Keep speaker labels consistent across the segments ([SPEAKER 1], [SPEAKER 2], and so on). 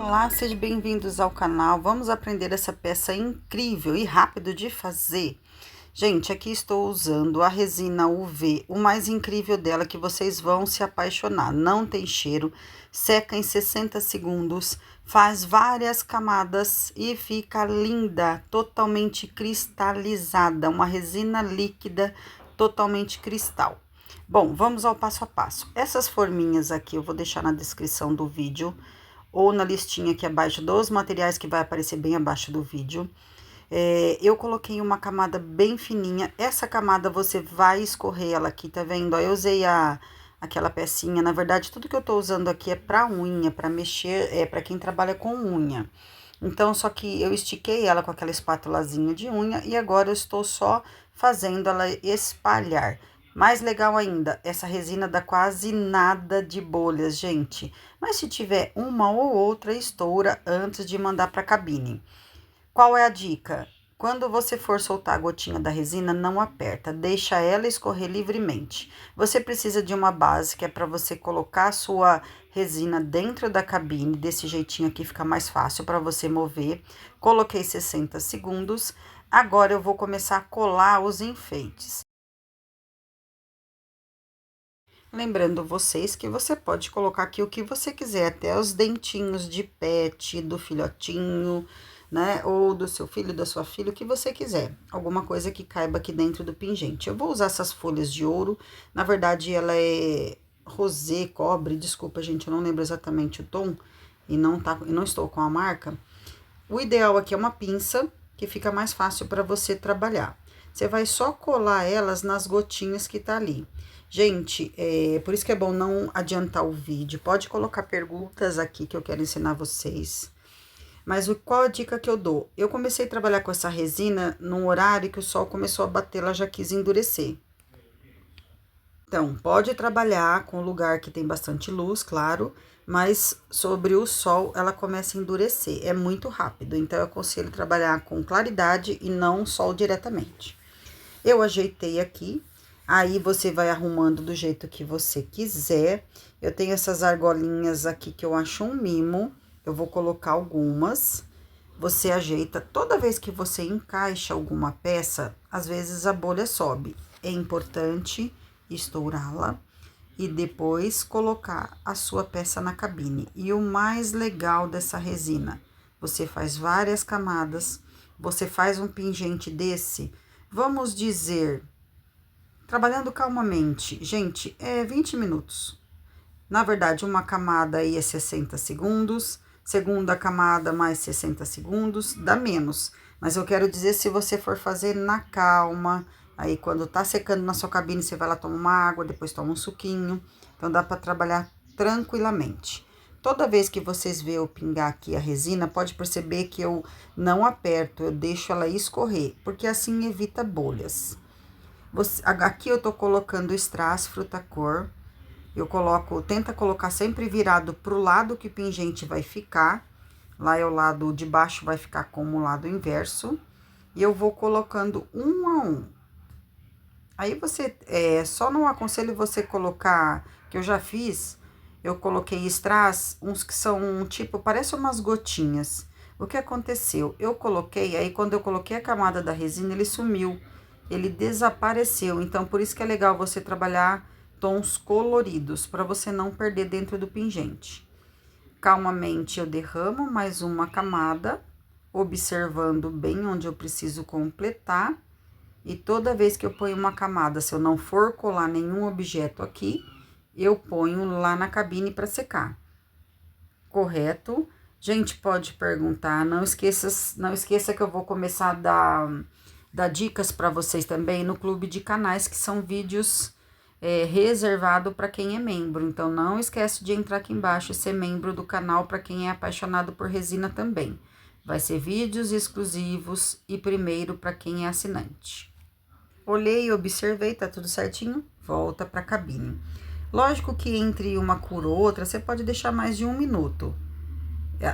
[SPEAKER 1] Olá, sejam bem-vindos ao canal. Vamos aprender essa peça incrível e rápido de fazer. Gente, aqui estou usando a resina UV. O mais incrível dela é que vocês vão se apaixonar. Não tem cheiro, seca em 60 segundos, faz várias camadas e fica linda, totalmente cristalizada. Uma resina líquida, totalmente cristal. Bom, vamos ao passo a passo. Essas forminhas aqui eu vou deixar na descrição do vídeo ou na listinha aqui abaixo dos materiais que vai aparecer bem abaixo do vídeo. Eu coloquei uma camada bem fininha. Essa camada você vai escorrer ela aqui, tá vendo? Ó, eu usei aquela pecinha. Na verdade, tudo que eu tô usando aqui é pra unha, pra mexer, pra quem trabalha com unha. Então, só que eu estiquei ela com aquela espátulazinha de unha e agora eu estou só fazendo ela espalhar. Mais legal ainda, essa resina dá quase nada de bolhas, gente. Mas se tiver uma ou outra, estoura antes de mandar para a cabine. Qual é a dica? Quando você for soltar a gotinha da resina, não aperta, deixa ela escorrer livremente. Você precisa de uma base que é para você colocar a sua resina dentro da cabine, desse jeitinho aqui fica mais fácil para você mover. Coloquei 60 segundos, agora eu vou começar a colar os enfeites. Lembrando vocês que você pode colocar aqui o que você quiser, até os dentinhos de pet, do filhotinho, né? Ou do seu filho, da sua filha, o que você quiser. Alguma coisa que caiba aqui dentro do pingente. Eu vou usar essas folhas de ouro. Na verdade, ela é rosé, cobre, desculpa, gente, eu não lembro exatamente o tom. E não estou com a marca. O ideal aqui é uma pinça, que fica mais fácil para você trabalhar. Você vai só colar elas nas gotinhas que tá ali. Gente, por isso que é bom não adiantar o vídeo. Pode colocar perguntas aqui que eu quero ensinar vocês. Mas qual a dica que eu dou? Eu comecei a trabalhar com essa resina num horário que o sol começou a bater, ela já quis endurecer. Então, pode trabalhar com lugar que tem bastante luz, claro, mas sobre o sol ela começa a endurecer, é muito rápido. Então, eu aconselho trabalhar com claridade e não sol diretamente. Eu ajeitei aqui, aí você vai arrumando do jeito que você quiser. Eu tenho essas argolinhas aqui que eu acho um mimo, eu vou colocar algumas. Você ajeita, toda vez que você encaixa alguma peça, às vezes a bolha sobe. É importante estourá-la e depois colocar a sua peça na cabine. E o mais legal dessa resina, você faz várias camadas, você faz um pingente desse, vamos dizer, trabalhando calmamente, gente, é 20 minutos. Na verdade, uma camada aí é 60 segundos, segunda camada mais 60 segundos, dá menos. Mas eu quero dizer, se você for fazer na calma, aí quando tá secando na sua cabine, você vai lá tomar uma água, depois toma um suquinho. Então, dá para trabalhar tranquilamente. Toda vez que vocês vê eu pingar aqui a resina, pode perceber que eu não aperto, eu deixo ela escorrer, porque assim evita bolhas. Aqui eu tô colocando strass fruta-cor. Eu tenta colocar sempre virado pro lado que o pingente vai ficar. Lá é o lado de baixo, vai ficar como o lado inverso. E eu vou colocando um a um. Aí você, só não aconselho você colocar, que eu já fiz, eu coloquei strass, uns que são tipo, parece umas gotinhas. O que aconteceu? Eu coloquei, aí quando eu coloquei a camada da resina, ele sumiu. Ele desapareceu. Então, por isso que é legal você trabalhar tons coloridos, para você não perder dentro do pingente. Calmamente eu derramo mais uma camada, observando bem onde eu preciso completar. E toda vez que eu ponho uma camada, se eu não for colar nenhum objeto aqui, eu ponho lá na cabine para secar. Correto? Gente, pode perguntar, não esqueça que eu vou começar a dar dicas para vocês também no clube de canais, que são vídeos reservado para quem é membro. Então, não esquece de entrar aqui embaixo e ser membro do canal para quem é apaixonado por resina também. Vai ser vídeos exclusivos e primeiro para quem é assinante. Olhei, observei, tá tudo certinho, volta para a cabine. Lógico que entre uma cor ou outra, você pode deixar mais de 1 minuto.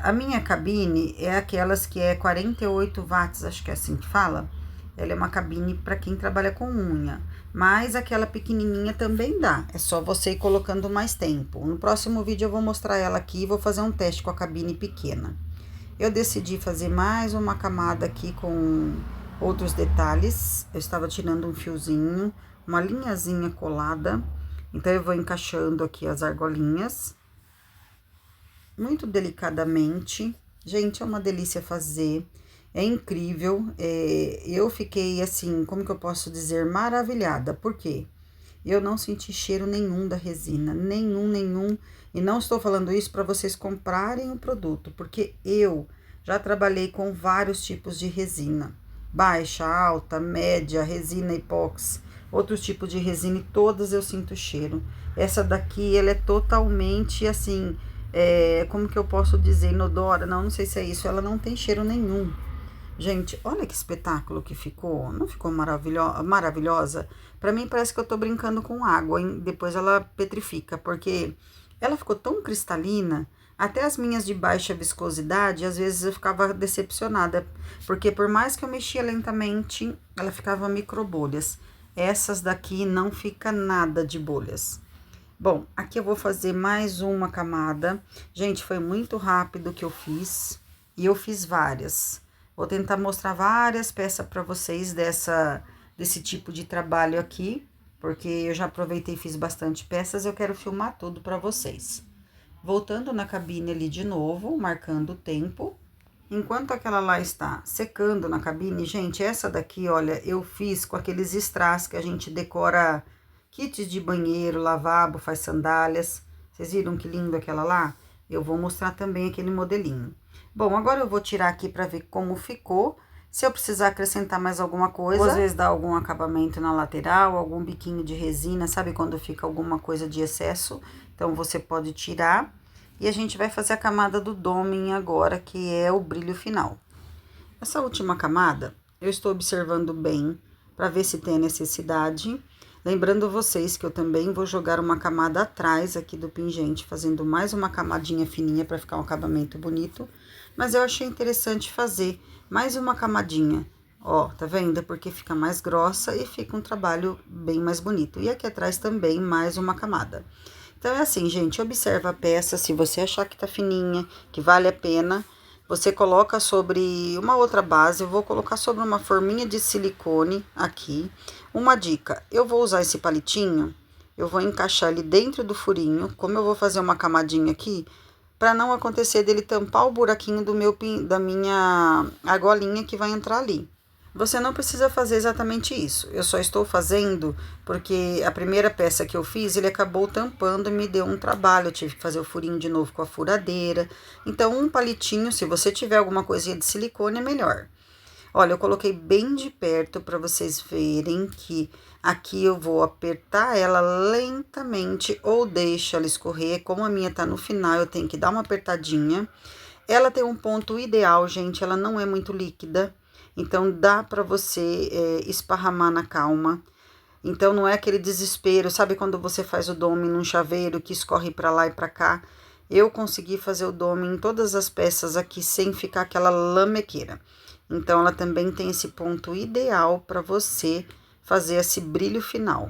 [SPEAKER 1] A minha cabine é aquelas que é 48 watts, acho que é assim que fala. Ela é uma cabine para quem trabalha com unha. mas aquela pequenininha também dá. É só você ir colocando mais tempo. No próximo vídeo eu vou mostrar ela aqui e vou fazer um teste com a cabine pequena. Eu decidi fazer mais uma camada aqui com outros detalhes. Eu estava tirando um fiozinho, uma linhazinha colada. Então, eu vou encaixando aqui as argolinhas. Muito delicadamente. Gente, é uma delícia fazer. É incrível. Eu fiquei assim, como que eu posso dizer? Maravilhada. Por quê? Eu não senti cheiro nenhum da resina. Nenhum. E não estou falando isso para vocês comprarem o produto. Porque eu já trabalhei com vários tipos de resina. Baixa, alta, média, resina epóxi. Outros tipos de resina e todas eu sinto cheiro. Essa daqui, ela é totalmente assim, como que eu posso dizer, inodora? Não sei se é isso, ela não tem cheiro nenhum. Gente, olha que espetáculo que ficou. Não ficou maravilhosa? Pra mim parece que eu tô brincando com água, hein? Depois ela petrifica, porque ela ficou tão cristalina. Até as minhas de baixa viscosidade, às vezes eu ficava decepcionada, porque por mais que eu mexia lentamente, ela ficava microbolhas. Essas daqui não fica nada de bolhas. Bom, aqui eu vou fazer mais uma camada. Gente, foi muito rápido que eu fiz, e eu fiz várias. Vou tentar mostrar várias peças para vocês desse tipo de trabalho aqui, porque eu já aproveitei e fiz bastante peças, eu quero filmar tudo para vocês. Voltando na cabine ali de novo, marcando o tempo. Enquanto aquela lá está secando na cabine, gente, essa daqui, olha, eu fiz com aqueles strass que a gente decora kits de banheiro, lavabo, faz sandálias. Vocês viram que lindo aquela lá? Eu vou mostrar também aquele modelinho. Bom, agora eu vou tirar aqui para ver como ficou. Se eu precisar acrescentar mais alguma coisa, ou às vezes dar algum acabamento na lateral, algum biquinho de resina, sabe quando fica alguma coisa de excesso? Então, você pode tirar. E a gente vai fazer a camada do doming agora, que é o brilho final. Essa última camada, eu estou observando bem, para ver se tem necessidade. Lembrando vocês que eu também vou jogar uma camada atrás aqui do pingente, fazendo mais uma camadinha fininha para ficar um acabamento bonito. Mas eu achei interessante fazer mais uma camadinha, ó, tá vendo? Porque fica mais grossa e fica um trabalho bem mais bonito. E aqui atrás também mais uma camada. Então, é assim, gente, observa a peça, se você achar que tá fininha, que vale a pena, você coloca sobre uma outra base. Eu vou colocar sobre uma forminha de silicone aqui. Uma dica, eu vou usar esse palitinho, eu vou encaixar ele dentro do furinho, como eu vou fazer uma camadinha aqui, para não acontecer dele tampar o buraquinho da minha argolinha que vai entrar ali. Você não precisa fazer exatamente isso, eu só estou fazendo porque a primeira peça que eu fiz, ele acabou tampando e me deu um trabalho, eu tive que fazer o furinho de novo com a furadeira. Então, um palitinho, se você tiver alguma coisinha de silicone, é melhor. Olha, eu coloquei bem de perto para vocês verem que aqui eu vou apertar ela lentamente ou deixa ela escorrer. Como a minha tá no final, eu tenho que dar uma apertadinha. Ela tem um ponto ideal, gente, ela não é muito líquida. Então, dá para você esparramar na calma. Então, não é aquele desespero, sabe quando você faz o dome num chaveiro que escorre para lá e para cá? Eu consegui fazer o dome em todas as peças aqui sem ficar aquela lamequeira. Então, ela também tem esse ponto ideal para você fazer esse brilho final.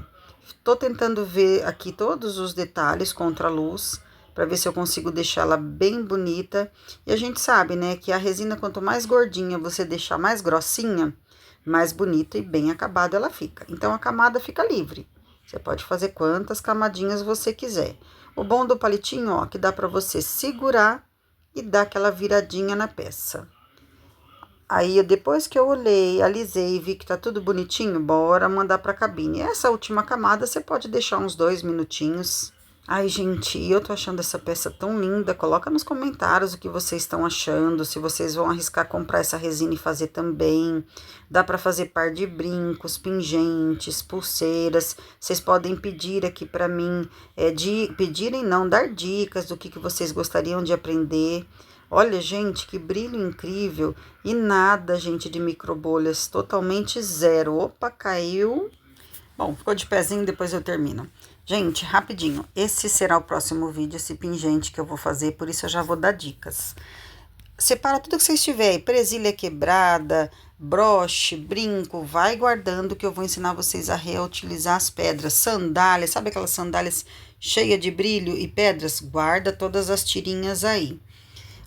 [SPEAKER 1] Tô tentando ver aqui todos os detalhes contra a luz, para ver se eu consigo deixá-la bem bonita. E a gente sabe, né, que a resina, quanto mais gordinha você deixar, mais grossinha, mais bonita e bem acabada ela fica. Então, a camada fica livre. Você pode fazer quantas camadinhas você quiser. O bom do palitinho, ó, que dá para você segurar e dar aquela viradinha na peça. Aí, depois que eu olhei, alisei e vi que tá tudo bonitinho, bora mandar pra cabine. Essa última camada, você pode deixar uns 2 minutinhos. Ai, gente, eu tô achando essa peça tão linda. Coloca nos comentários o que vocês estão achando, se vocês vão arriscar comprar essa resina e fazer também. Dá pra fazer par de brincos, pingentes, pulseiras. Vocês podem pedir aqui pra mim, pedirem não, dar dicas do que vocês gostariam de aprender. Olha, gente, que brilho incrível. E nada, gente, de microbolhas, totalmente zero. Opa, caiu. Bom, ficou de pezinho, depois eu termino. Gente, rapidinho, esse será o próximo vídeo, esse pingente que eu vou fazer, por isso eu já vou dar dicas. separa tudo que vocês tiverem, presilha quebrada, broche, brinco, vai guardando que eu vou ensinar vocês a reutilizar as pedras. Sandálias, sabe aquelas sandálias cheias de brilho e pedras? Guarda todas as tirinhas aí.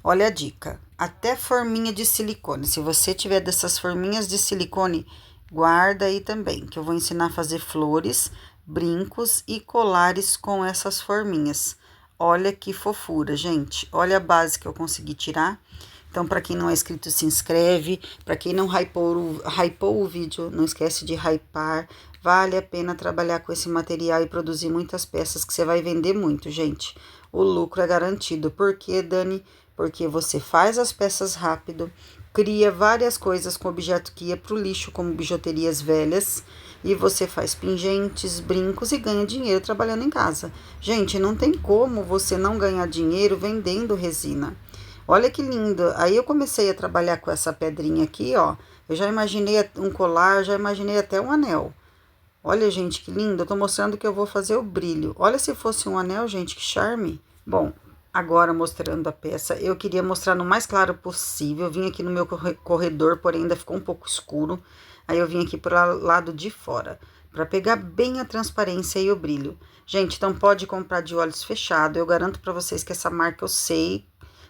[SPEAKER 1] Olha a dica, até forminha de silicone. Se você tiver dessas forminhas de silicone, guarda aí também, que eu vou ensinar a fazer flores, brincos e colares com essas forminhas. Olha que fofura, gente. Olha a base que eu consegui tirar. Então, para quem não é inscrito, se inscreve. Para quem não hypou o vídeo, não esquece de hypar. Vale a pena trabalhar com esse material e produzir muitas peças que você vai vender muito, gente. O lucro é garantido. Por quê, Dani? Porque você faz as peças rápido, cria várias coisas com objeto que ia para o lixo, como bijuterias velhas, e você faz pingentes, brincos e ganha dinheiro trabalhando em casa. Gente, não tem como você não ganhar dinheiro vendendo resina. Olha que lindo. Aí eu comecei a trabalhar com essa pedrinha aqui, ó. Eu já imaginei um colar, já imaginei até um anel. Olha, gente, que lindo. Eu tô mostrando que eu vou fazer o brilho. Olha se fosse um anel, gente, que charme. Bom, agora mostrando a peça, eu queria mostrar no mais claro possível. Eu vim aqui no meu corredor, porém ainda ficou um pouco escuro. Aí eu vim aqui pro lado de fora, para pegar bem a transparência e o brilho. Gente, então pode comprar de olhos fechados. Eu garanto para vocês que essa marca eu sei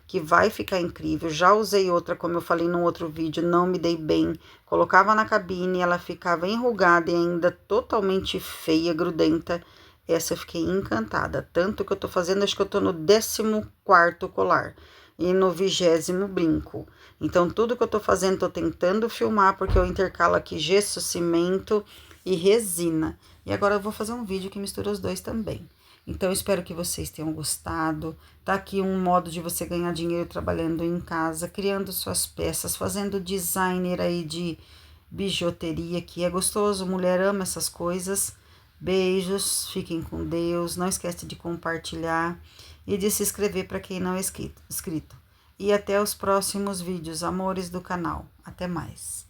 [SPEAKER 1] que vai ficar incrível. Já usei outra, como eu falei no outro vídeo, não me dei bem. Colocava na cabine, ela ficava enrugada e ainda totalmente feia, grudenta. Essa eu fiquei encantada. Tanto que eu tô fazendo, acho que eu tô no 14º colar e no 20º brinco. Então, tudo que eu tô fazendo, tô tentando filmar, porque eu intercalo aqui gesso, cimento e resina. E agora eu vou fazer um vídeo que mistura os dois também. Então, espero que vocês tenham gostado. Tá aqui um modo de você ganhar dinheiro trabalhando em casa, criando suas peças, fazendo designer aí de bijuteria, que é gostoso. Mulher ama essas coisas. Beijos, fiquem com Deus. Não esquece de compartilhar e de se inscrever para quem não é inscrito. E até os próximos vídeos, amores do canal. Até mais.